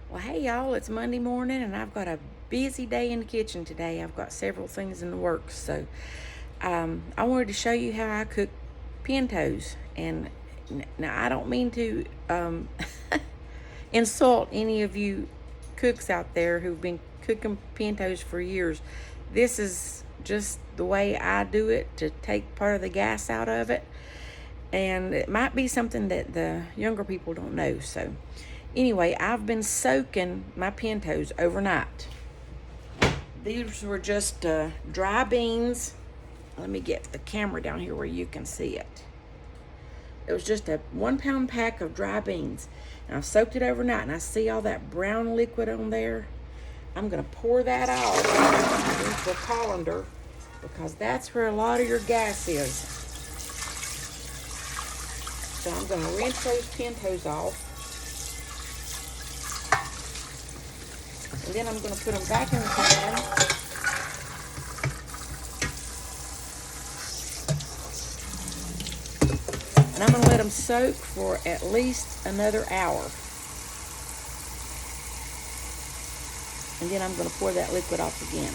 Well, hey y'all, it's Monday morning and I've got a busy day in the kitchen today. I've got several things in the works. So I wanted to show you how I cook pintos. And now I don't mean to insult any of you cooks out there who've been cooking pintos for years. This is just the way I do it to take part of the gas out of it. And it might be something that the younger people don't know. So anyway, I've been soaking my pintos overnight. These were just dry beans. Let me get the camera down here where you can see it. It was just a 1 pound pack of dry beans. And I've soaked it overnight, and I see all that brown liquid on there. I'm going to pour that off into a colander because that's where a lot of your gas is. So I'm going to rinse those pintos off. And then I'm going to put them back in the pan. And I'm going to let them soak for at least another hour. And then I'm going to pour that liquid off again.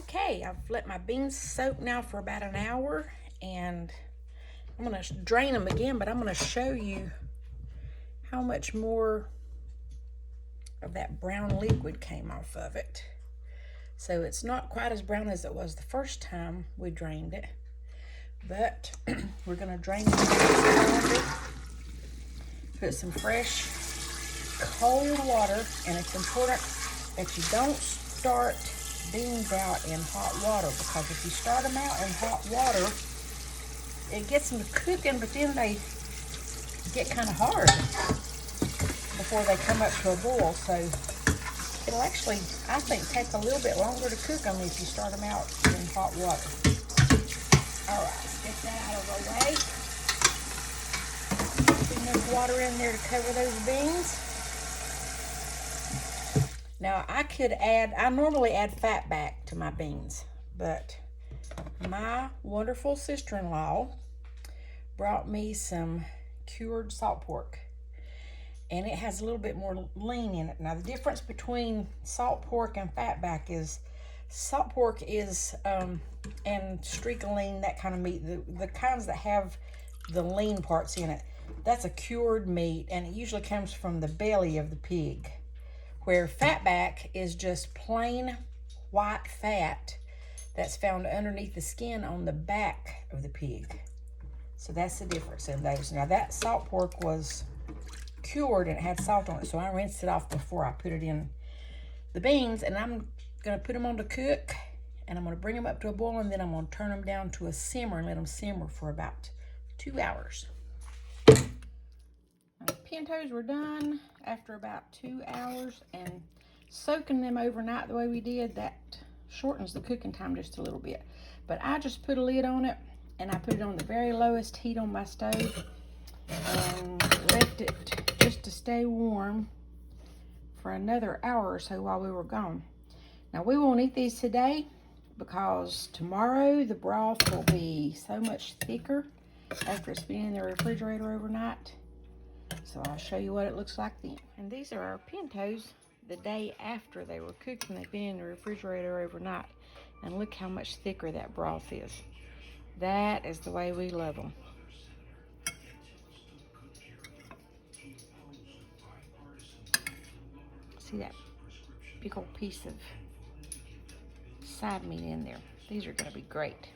Okay, I've let my beans soak now for about an hour. And I'm going to drain them again, but I'm going to show you how much more of that brown liquid came off of it. So it's not quite as brown as it was the first time we drained it, but we're going to drain it, put some fresh cold water, and it's important that you don't start beans out in hot water, because if you start them out in hot water, it gets them cooking, but then they get kind of hard before they come up to a boil. So it'll actually, I think, take a little bit longer to cook them if you start them out in hot water. All right, get that out of the way. Put enough water in there to cover those beans. Now I normally add fat back to my beans, but my wonderful sister-in-law brought me some cured salt pork. And it has a little bit more lean in it. Now, the difference between salt pork and fatback is salt pork is, and streak lean, that kind of meat, the kinds that have the lean parts in it, that's a cured meat, and it usually comes from the belly of the pig, where fatback is just plain white fat that's found underneath the skin on the back of the pig. So that's the difference in those. Now, that salt pork was cured and it had salt on it, so I rinsed it off before I put it in the beans, and I'm going to put them on to cook, and I'm going to bring them up to a boil, and then I'm going to turn them down to a simmer and let them simmer for about 2 hours. Now, the pintos were done after about 2 hours, and soaking them overnight the way we did, that shortens the cooking time just a little bit. But I just put a lid on it, and I put it on the very lowest heat on my stove and left it just to stay warm for another hour or so while we were gone. Now, we won't eat these today because tomorrow the broth will be so much thicker after it's been in the refrigerator overnight. So I'll show you what it looks like then. And these are our pintos the day after they were cooked, and they've been in the refrigerator overnight. And look how much thicker that broth is. That is the way we love them. See that big old piece of side meat in there. These are going to be great.